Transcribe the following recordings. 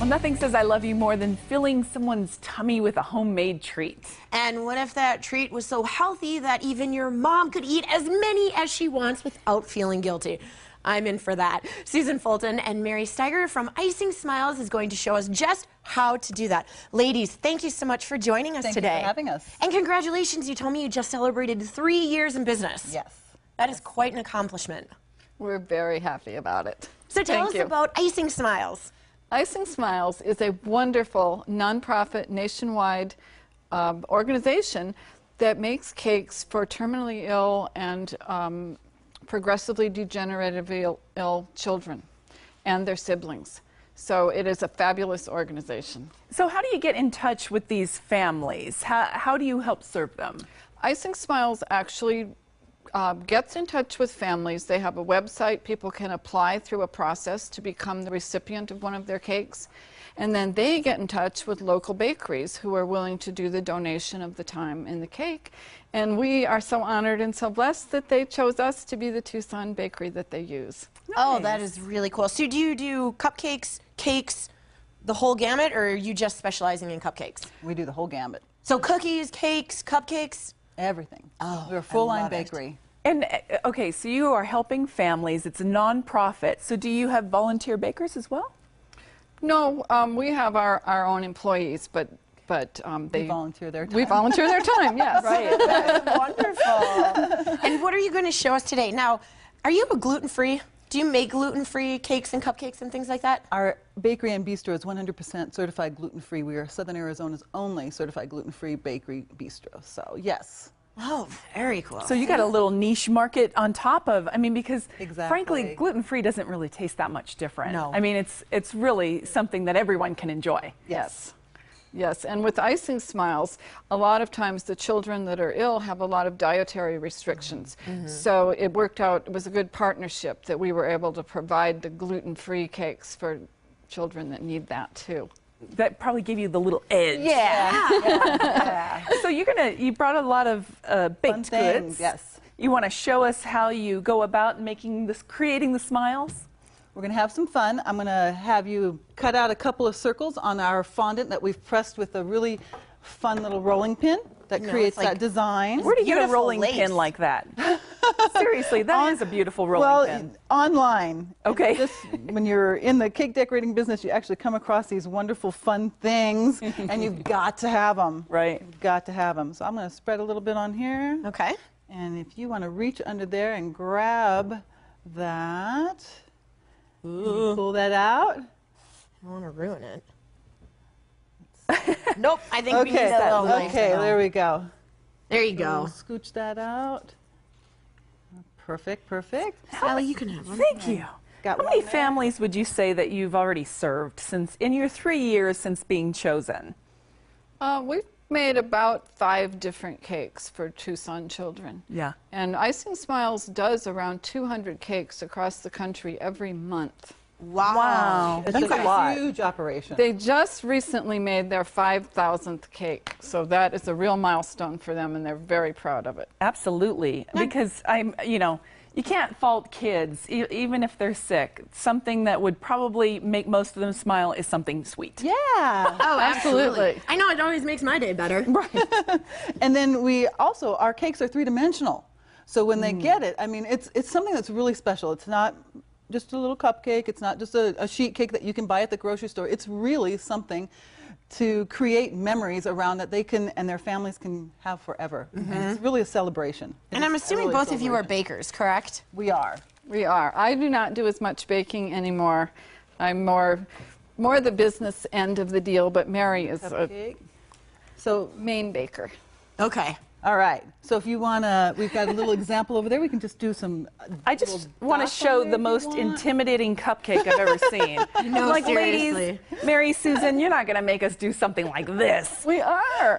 Well, nothing says I love you more than filling someone's tummy with a homemade treat. And what if that treat was so healthy that even your mom could eat as many as she wants without feeling guilty? I'm in for that. Susan Fulton and Mary Steiger from Icing Smiles is going to show us just how to do that. Ladies, thank you so much for joining us today. Thank you for having us. And congratulations, you told me you just celebrated 3 years in business. Yes. That is quite an accomplishment. We're very happy about it. So tell us about Icing Smiles. Icing Smiles is a wonderful nonprofit nationwide organization that makes cakes for terminally ill and progressively degeneratively ill children and their siblings. So it is a fabulous organization. So how do you get in touch with these families? How do you help serve them? Icing Smiles actually gets in touch with families. They have a website. People can apply through a process to become the recipient of one of their cakes. And then they get in touch with local bakeries who are willing to do the donation of the time in the cake. And we are so honored and so blessed that they chose us to be the Tucson bakery that they use. Nice. Oh, that is really cool. So do you do cupcakes, cakes, the whole gamut, or are you just specializing in cupcakes? We do the whole gamut. So cookies, cakes, cupcakes? Everything. Oh, we're a full-line bakery. And okay, so you are helping families. It's a nonprofit. So do you have volunteer bakers as well? No, we have our own employees, but they volunteer their time. We volunteer their time, yes. Right, that's wonderful. And what are you going to show us today? Now, are you a gluten-free? Do you make gluten-free cakes and cupcakes and things like that? Our bakery and bistro is 100% certified gluten-free. We are Southern Arizona's only certified gluten-free bakery bistro. So, yes. Oh, very cool. So you got a little niche market on top of, I mean, because Exactly. frankly, gluten-free doesn't really taste that much different. No. I mean, it's really something that everyone can enjoy. Yes. Yes, and with Icing Smiles, a lot of times the children that are ill have a lot of dietary restrictions. So it worked out, it was a good partnership that we were able to provide the gluten-free cakes for children that need that too. That probably gave you the little edge. Yeah. So you brought a lot of baked goods. Yes. You want to show us how you go about creating the smiles? We're going to have some fun. I'm going to have you cut out a couple of circles on our fondant that we've pressed with a really fun little rolling pin that creates that design. Where do you get a Beautiful rolling lace. pin like that? Seriously, that is a beautiful rolling pin. Online. Okay. When you're in the cake decorating business, you actually come across these wonderful, fun things, and you've got to have them. Right. You've got to have them. So I'm going to spread a little bit on here. Okay. And if you want to reach under there and grab that, you pull that out. I want to ruin it. Nope, I think we need Okay, that little lace. okay, there we go. There you go. Scooch that out. Perfect, perfect. Sally, you can have one. Thank you. Got How one many there. families would you say that you've already served in your 3 years since being chosen? We've made about 5 different cakes for Tucson children. Yeah. And Icing Smiles does around 200 cakes across the country every month. Wow. It's That's a a lot. huge operation. They just recently made their 5,000th cake, so that is a real milestone for them, and they're very proud of it. Absolutely. Because you can't fault kids, even if they're sick. Something that would probably make most of them smile is something sweet. Yeah. Oh, Absolutely. I know, it always makes my day better. And then our cakes are three-dimensional. So when they get it, I mean, it's something that's really special. It's not just a little cupcake. It's not just a sheet cake that you can buy at the grocery store. It's really something to create memories around that they can and their families can have forever. And it's really a celebration. And I'm assuming both of you are bakers, correct? We are. We are. I do not do as much baking anymore. I'm more the business end of the deal, but Mary is a main baker. Okay. All right. So if you want to, we've got a little example over there. We can just do some. I just want to show the most intimidating cupcake I've ever seen. No, like, seriously. ladies, Mary, Susan, you're not going to make us do something like this. We are.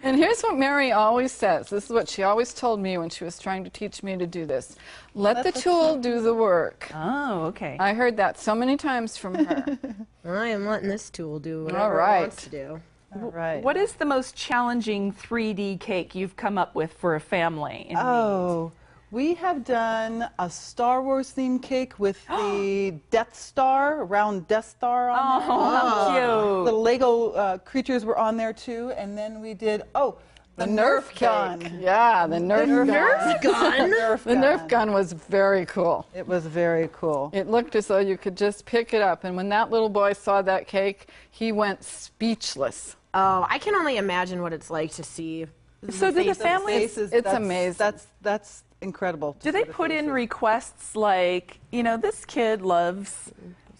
And here's what Mary always says. This is what she always told me when she was trying to teach me to do this. Let the tool do the work. Oh, okay. I heard that so many times from her. I am letting this tool do whatever All right. it wants to do. All right. What is the most challenging 3D cake you've come up with for a family in need? We have done a Star Wars themed cake with the Death Star, round Death Star on there. Oh, how cute. The Lego creatures were on there too. And then we did, the Nerf gun. Yeah, the Nerf gun. The Nerf gun was very cool. It was very cool. It looked as though you could just pick it up. And when that little boy saw that cake, he went speechless. Oh, I can only imagine what it's like to see. So do the families, It's amazing. That's incredible. do they put in requests like, this kid loves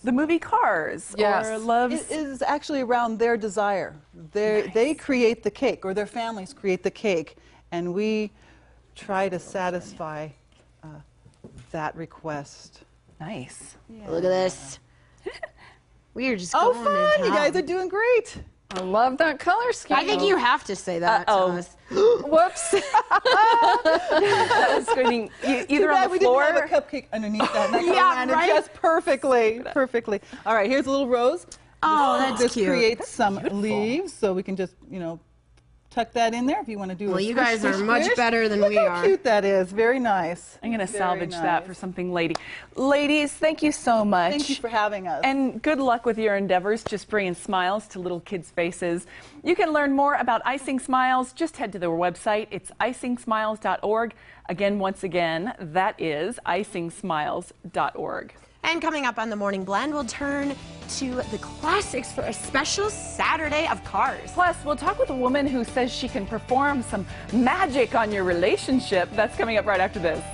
the movie Cars, Yes. or loves... It is actually around their desire. They create the cake, or their families create the cake, and we try to satisfy that request. Nice. Look at this. We are just Oh, going fun! to You guys town. are doing great. I love that color scheme. I think you have to say that to us. Whoops. That was going either Too on bad the we floor. didn't have a cupcake underneath that. And that Yeah, landed right? just perfectly. All right, here's a little rose. Oh, that's This cute. creates some leaves, so we can just, tuck that in there if you want to do Well, a you swish, guys are swish, much swish. better than Look we how are. cute that is. Very nice. I'm going to Very salvage that nice. for something Ladies, thank you so much. Thank you for having us. And good luck with your endeavors, just bringing smiles to little kids' faces. You can learn more about Icing Smiles. Just head to their website. It's icingsmiles.org. Once again, that is icingsmiles.org. And coming up on the Morning Blend, we'll turn to the classics for a special Saturday of Cars. Plus, we'll talk with a woman who says she can perform some magic on your relationship. That's coming up right after this.